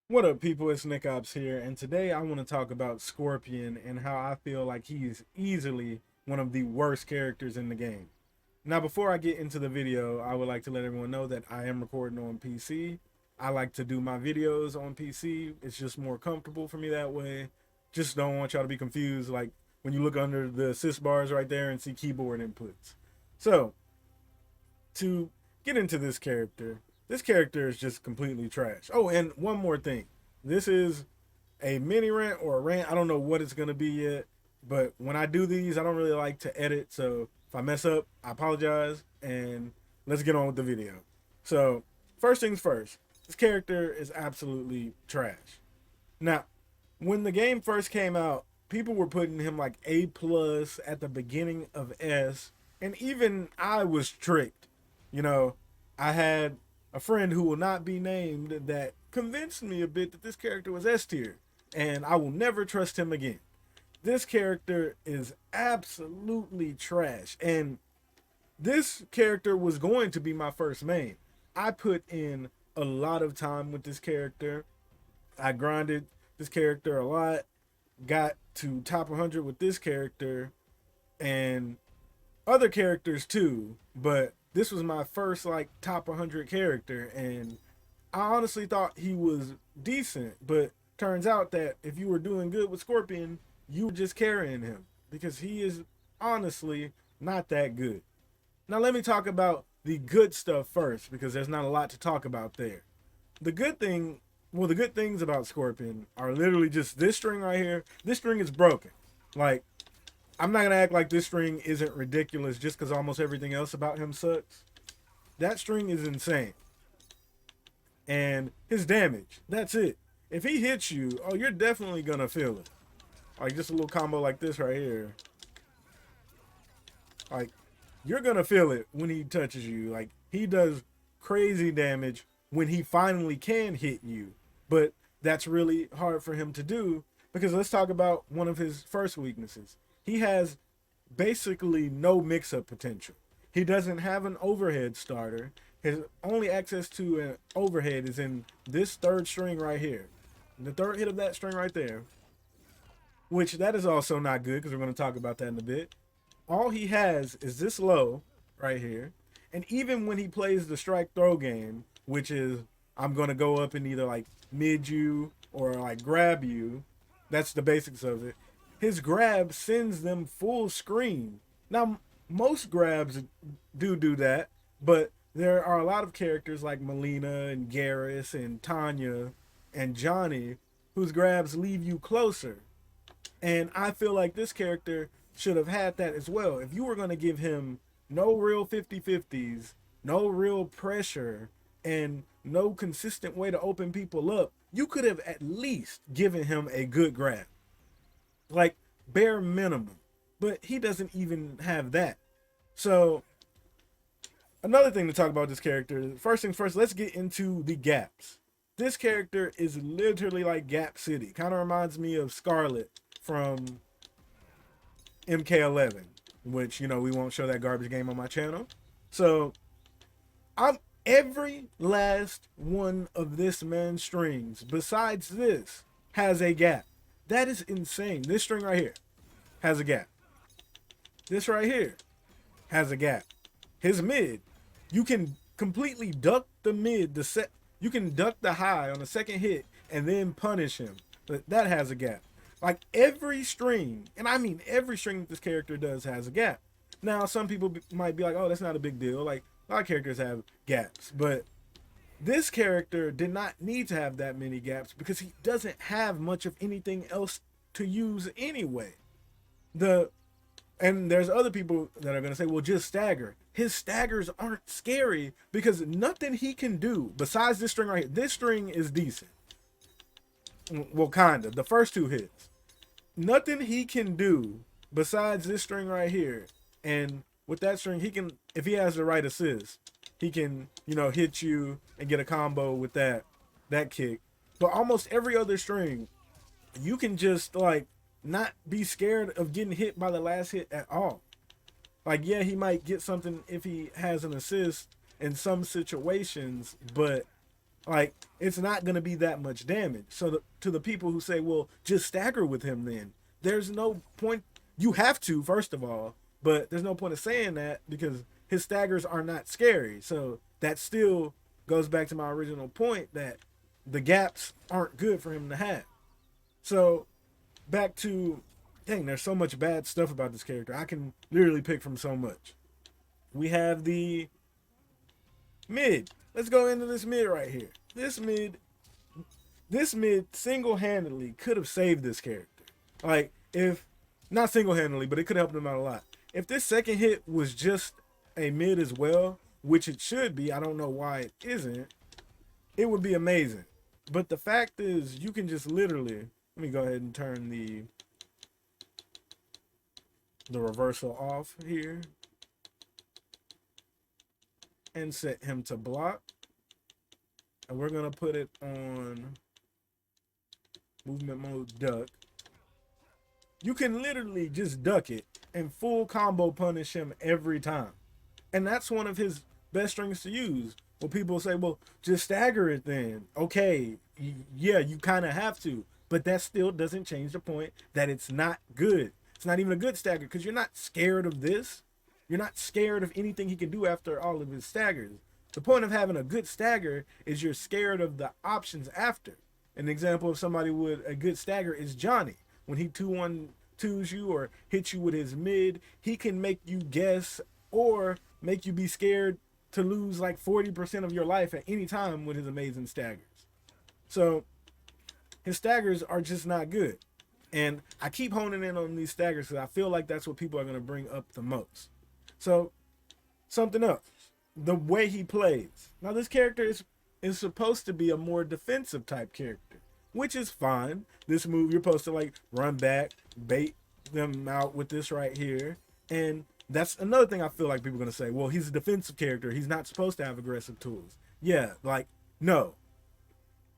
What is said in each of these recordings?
What up, people? It's Nickopz here, and today I want to talk about Scorpion and how I feel like he is easily one of the worst characters in the game. Now, before I get into the video, I would like to let everyone know that I am recording on PC. I like to do my videos on PC. It's just more comfortable for me that way. Just don't want y'all to be confused, like when you look under the assist bars right there and see keyboard inputs. So, to get into this character is just completely trash. Oh, and one more thing. This is a mini rant or a rant. I don't know what it's gonna be yet, but when I do these, I don't really like to edit. So if I mess up, I apologize. And let's get on with the video. So first things first, this character is absolutely trash. Now, when the game first came out, people were putting him like A plus at the beginning of S, and even I was tricked. You know, I had a friend who will not be named that convinced me a bit that this character was S tier, and I will never trust him again. This character is absolutely trash, and this character was going to be my first main. I put in a lot of time with this character. I grinded this character a lot, got to top 100 with this character and other characters too, but this was my first like top 100 character, and I honestly thought he was decent, but turns out that if you were doing good with Scorpion, you were just carrying him because he is honestly not that good. Now let me talk about the good stuff first because there's not a lot to talk about there. The good thing, well, the good things about Scorpion are literally just this string right here. This string is broken. Like, I'm not gonna act like this string isn't ridiculous just because almost everything else about him sucks. That string is insane. And his damage, that's it. If he hits you, oh, you're definitely gonna feel it. Like just a little combo like this right here. Like, you're gonna feel it when he touches you. Like, he does crazy damage when he finally can hit you. But that's really hard for him to do because let's talk about one of his first weaknesses. He has basically no mix up potential. He doesn't have an overhead starter. His only access to an overhead is in this third string right here. The third hit of that string right there, which that is also not good because we're going to talk about that in a bit. All he has is this low right here. And even when he plays the strike throw game, which is I'm going to go up and either like mid you or like grab you, that's the basics of it. His grab sends them full screen. Now, most grabs do that, but there are a lot of characters like Melina and Garrus and Tanya and Johnny whose grabs leave you closer. And I feel like this character should have had that as well. If you were going to give him no real 50-50s, no real pressure, and no consistent way to open people up, you could have at least given him a good grab. Like, bare minimum. But he doesn't even have that. So, another thing to talk about this character, first things first, let's get into the gaps. This character is literally like Gap City. Kind of reminds me of Scarlet from MK11, which we won't show that garbage game on my channel. So I'm every last one of this man's strings besides this has a gap. That is insane. This string right here has a gap. This right here has a gap. His mid, you can completely duck the mid, the set. You can duck the high on the second hit and then punish him. But that has a gap. Like every string, and I mean every string that this character does has a gap. Now, some people might be like, oh, that's not a big deal. Like, a lot of characters have gaps. But this character did not need to have that many gaps because he doesn't have much of anything else to use anyway. The And there's other people that are going to say, well, just stagger. His staggers aren't scary because nothing he can do besides this string right here. This string is decent. Well, kind of. The first two hits. Nothing he can do besides this string right here. And with that string, he can, if he has the right assist, he can, hit you and get a combo with that kick. But almost every other string, you can just like not be scared of getting hit by the last hit at all. Like, yeah, he might get something if he has an assist in some situations, but Like, it's not going to be that much damage. So to the people who say, well, just stagger with him then, there's no point. You have to, first of all, but there's no point of saying that because his staggers are not scary. So that still goes back to my original point that the gaps aren't good for him to have. So back to, dang, there's so much bad stuff about this character. I can literally pick from so much. We have the mid. Let's go into this mid right here. This mid single-handedly could have saved this character. Like, if not single-handedly, but it could have helped him out a lot. If this second hit was just a mid as well, which it should be, I don't know why it isn't, it would be amazing. But the fact is, you can just literally, let me go ahead and turn the reversal off here and set him to block. And we're gonna put it on movement mode duck. You can literally just duck it and full combo punish him every time. And that's one of his best strings to use. Well, people say, well, just stagger it then. Okay, yeah, you kind of have to. But that still doesn't change the point that it's not good. It's not even a good stagger because you're not scared of this. You're not scared of anything he can do after all of his staggers. The point of having a good stagger is you're scared of the options after. An example of somebody with a good stagger is Johnny. When he 2-1-2s you or hits you with his mid, he can make you guess or make you be scared to lose like 40% of your life at any time with his amazing staggers. So his staggers are just not good. And I keep honing in on these staggers because I feel like that's what people are going to bring up the most. So something else, the way he plays. Now this character is supposed to be a more defensive type character, which is fine. This move, you're supposed to like run back, bait them out with this right here. And that's another thing I feel like people are going to say, well, he's a defensive character. He's not supposed to have aggressive tools. Yeah, like, no.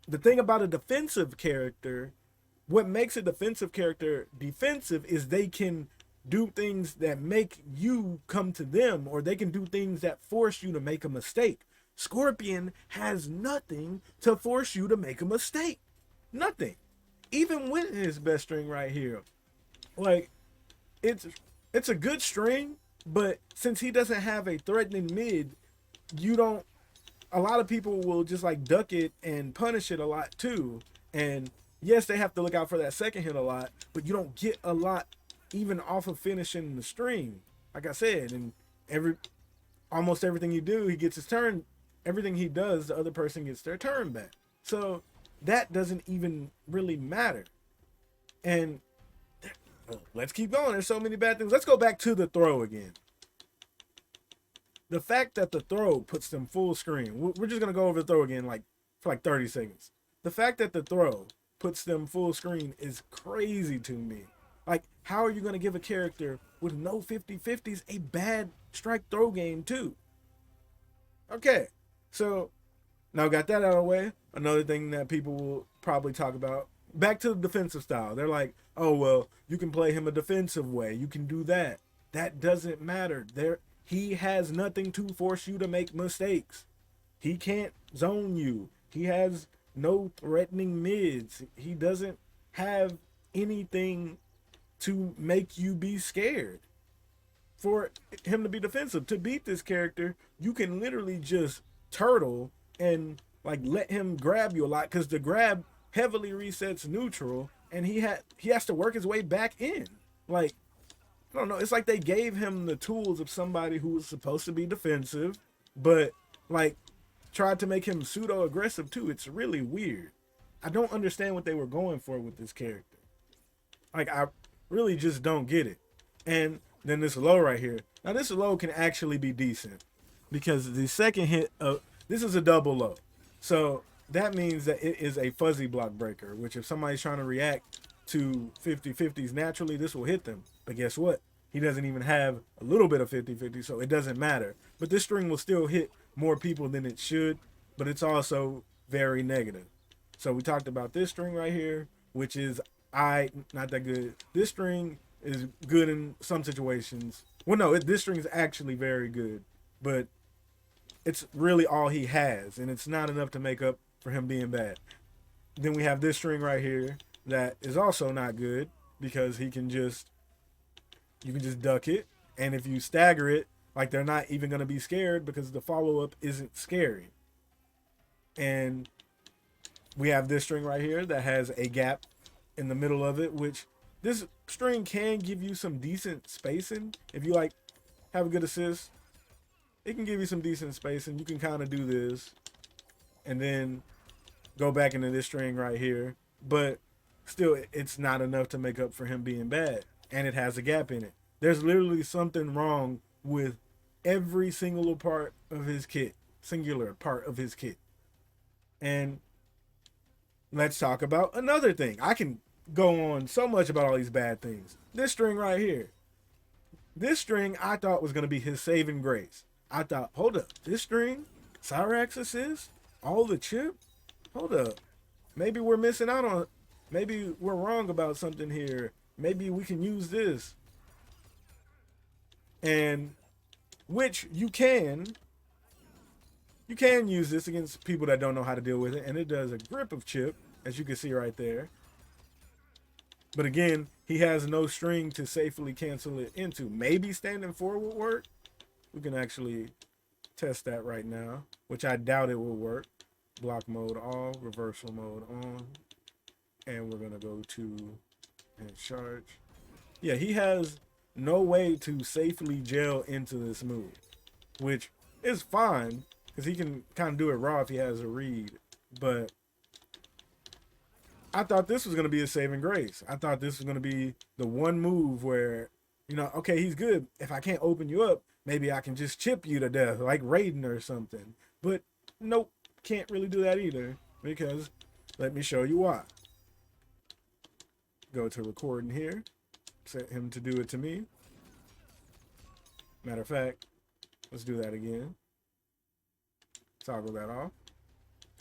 The thing about a defensive character, what makes a defensive character defensive is they can do things that make you come to them, or they can do things that force you to make a mistake. Scorpion has nothing to force you to make a mistake. Nothing. Even with his best string right here. Like, it's a good string, but since he doesn't have a threatening mid, you don't, a lot of people will just like duck it and punish it a lot too. And yes, they have to look out for that second hit a lot, but you don't get a lot even off of finishing the string. Like I said, and almost everything you do, he gets his turn. Everything he does, the other person gets their turn back. So that doesn't even really matter. And let's keep going. There's so many bad things. Let's go back to the throw again. The fact that the throw puts them full screen. We're just going to go over the throw again for like 30 seconds. The fact that the throw puts them full screen is crazy to me. Like, how are you going to give a character with no 50-50s a bad strike throw game too? Okay, so now got that out of the way. Another thing that people will probably talk about. Back to the defensive style. They're like, oh, well, you can play him a defensive way. You can do that. That doesn't matter. He has nothing to force you to make mistakes. He can't zone you. He has no threatening mids. He doesn't have anything to make you be scared. For him to be defensive, to beat this character, you can literally just turtle and like let him grab you a lot, because the grab heavily resets neutral, and he has to work his way back in. Like, I don't know, it's like they gave him the tools of somebody who was supposed to be defensive, but like tried to make him pseudo aggressive too. It's really weird. I don't understand what they were going for with this character. Like, I really just don't get it. And then this low right here. Now this low can actually be decent, because the second hit of this is a double low. So that means that it is a fuzzy block breaker, which if somebody's trying to react to 50-50s naturally, this will hit them. But guess what? He doesn't even have a little bit of 50-50, so it doesn't matter. But this string will still hit more people than it should, but it's also very negative. So we talked about this string right here, which is not that good. This string is good in some situations. Well, no, this string is actually very good, but it's really all he has, and it's not enough to make up for him being bad. Then we have this string right here that is also not good because you can just duck it, and if you stagger it, like they're not even going to be scared because the follow up isn't scary. And we have this string right here that has a gap in the middle of it, which this string can give you some decent spacing. If you like have a good assist, it can give you some decent spacing. You can kind of do this and then go back into this string right here, but still it's not enough to make up for him being bad, and it has a gap in it. There's literally something wrong with every singular part of his kit. And let's talk about another thing. I can go on so much about all these bad things. This string right here. This string I thought was going to be his saving grace. I thought, hold up, this string, Cyrax assist, all the chip, hold up. Maybe we're missing out on, maybe we're wrong about something here. Maybe we can use this. And which you can use this against people that don't know how to deal with it, and it does a grip of chip, as you can see right there. But again, he has no string to safely cancel it into. Maybe standing forward will work. We can actually test that right now, which I doubt it will work. Block mode off, reversal mode on, and we're gonna go to and charge. Yeah, he has no way to safely gel into this move, which is fine because he can kind of do it raw if he has a read. But I thought this was going to be a saving grace. I thought this was going to be the one move where, you know, okay, he's good. If I can't open you up, maybe I can just chip you to death like Raiden or something. But nope, can't really do that either, because let me show you why. Go to recording here. Set him to do it to me. Matter of fact, let's do that again. Toggle that off.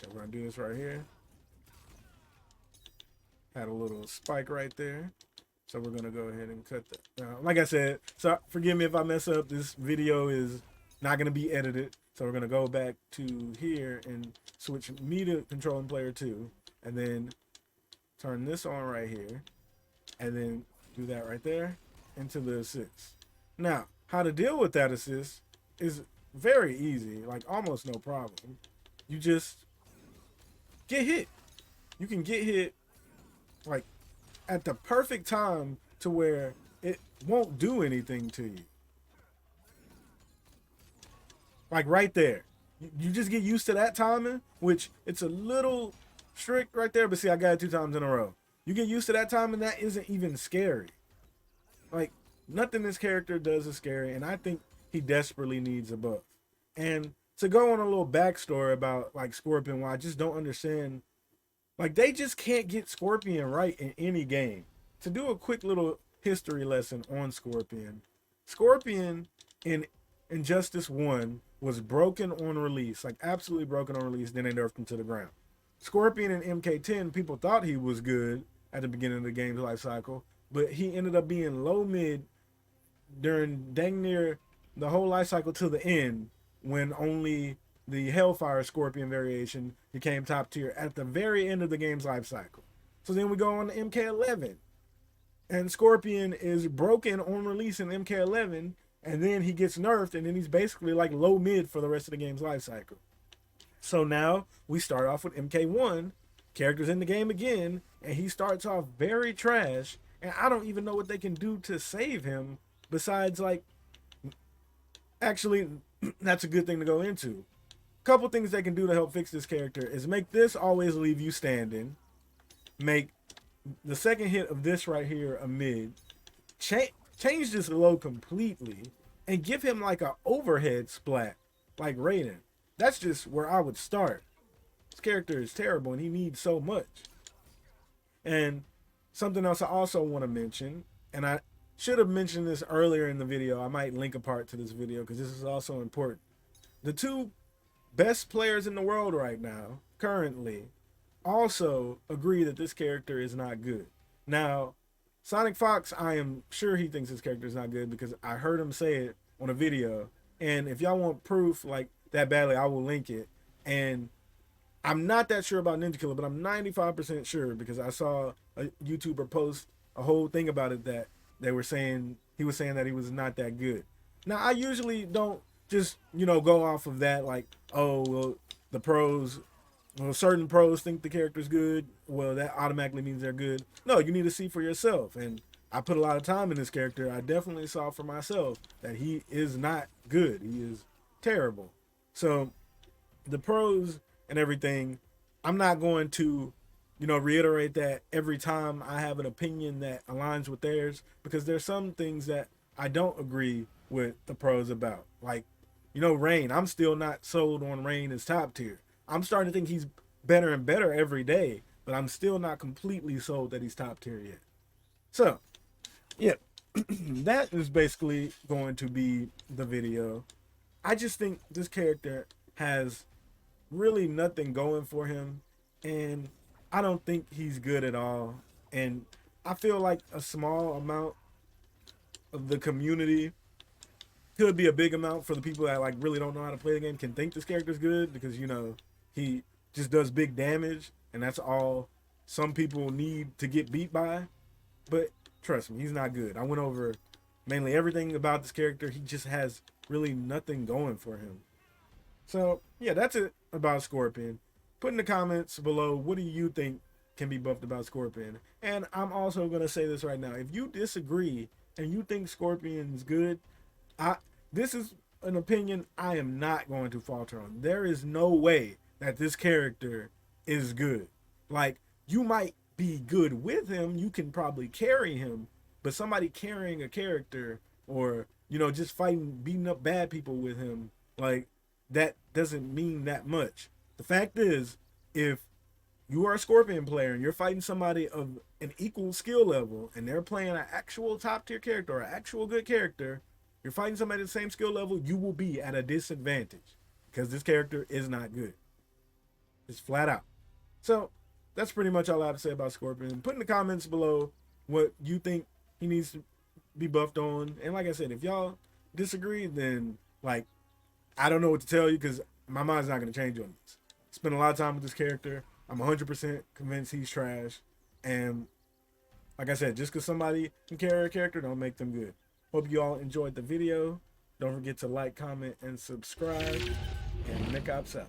Okay, we're gonna do this right here. Had a little spike right there. So we're gonna go ahead and cut that. Like I said, so forgive me if I mess up. This video is not gonna be edited. So we're gonna go back to here and switch me to controlling player 2, and then turn this on right here, and then do that right there into the assist. Now, how to deal with that assist is very easy, like almost no problem. You just get hit. You can get hit like at the perfect time to where it won't do anything to you. Like right there. You just get used to that timing, which it's a little strict right there, but see, I got it 2 times in a row. You get used to that timing, that isn't even scary. Like, nothing this character does is scary, and I think he desperately needs a buff. And to go on a little backstory about like Scorpion, why I just don't understand, like they just can't get Scorpion right in any game. To do a quick little history lesson on Scorpion, Scorpion in Injustice 1 was broken on release, like absolutely broken on release, then they nerfed him to the ground. Scorpion in MK10, people thought he was good at the beginning of the game's life cycle, but he ended up being low mid during dang near the whole life cycle to the end, when only the Hellfire Scorpion variation became top tier at the very end of the game's life cycle. So then we go on to MK11, and Scorpion is broken on release in MK11, and then he gets nerfed, and then he's basically like low mid for the rest of the game's life cycle. So now we start off with MK1, characters in the game again, and he starts off very trash, and I don't even know what they can do to save him besides like, actually, that's a good thing to go into. Couple things they can do to help fix this character is make this always leave you standing, make the second hit of this right here a mid, change this low completely, and give him like a overhead splat like Raiden. That's just where I would start. This character is terrible and he needs so much. And something else I also want to mention, and I should have mentioned this earlier in the video, I might link a part to this video because this is also important. The 2 best players in the world right now, currently, also agree that this character is not good. Now, Sonic Fox, I am sure he thinks his character is not good because I heard him say it on a video. And if y'all want proof like that badly, I will link it. And I'm not that sure about Ninja Killer, but I'm 95% sure because I saw a YouTuber post a whole thing about it that they were saying he was saying that he was not that good. Now I usually don't just go off of that like, oh well, the pros, well, certain pros think the character's good, well that automatically means they're good. No, you need to see for yourself. And I put a lot of time in this character. I definitely saw for myself that he is not good. He is terrible. So the pros and everything, I'm not going to, reiterate that every time I have an opinion that aligns with theirs, because there's some things that I don't agree with the pros about. Like, Rain. I'm still not sold on Rain as top tier. I'm starting to think he's better and better every day, but I'm still not completely sold that he's top tier yet. So, yeah, that is basically going to be the video. I just think this character has really nothing going for him, and I don't think he's good at all. And I feel like a small amount of the community could be a big amount for the people that like really don't know how to play the game can think this character's good because he just does big damage and that's all some people need to get beat by. But trust me, he's not good. I went over mainly everything about this character. He just has really nothing going for him. So yeah, that's it about Scorpion. Put in the comments below, what do you think can be buffed about Scorpion? And I'm also gonna say this right now: if you disagree and you think Scorpion's good, this is an opinion I am not going to falter on. There is no way that this character is good. Like, you might be good with him, you can probably carry him, but somebody carrying a character or just fighting, beating up bad people with him, like, that doesn't mean that much. The fact is, if you are a Scorpion player and you're fighting somebody of an equal skill level and they're playing an actual top tier character or an actual good character, you're fighting somebody at the same skill level, you will be at a disadvantage because this character is not good. It's flat out. So that's pretty much all I have to say about Scorpion. Put in the comments below what you think he needs to be buffed on. And like I said, if y'all disagree, then like, I don't know what to tell you because my mind's not going to change on this. Spent a lot of time with this character. I'm 100% convinced he's trash. And like I said, just because somebody can carry a character, don't make them good. Hope you all enjoyed the video. Don't forget to like, comment, and subscribe. And Nickopz out.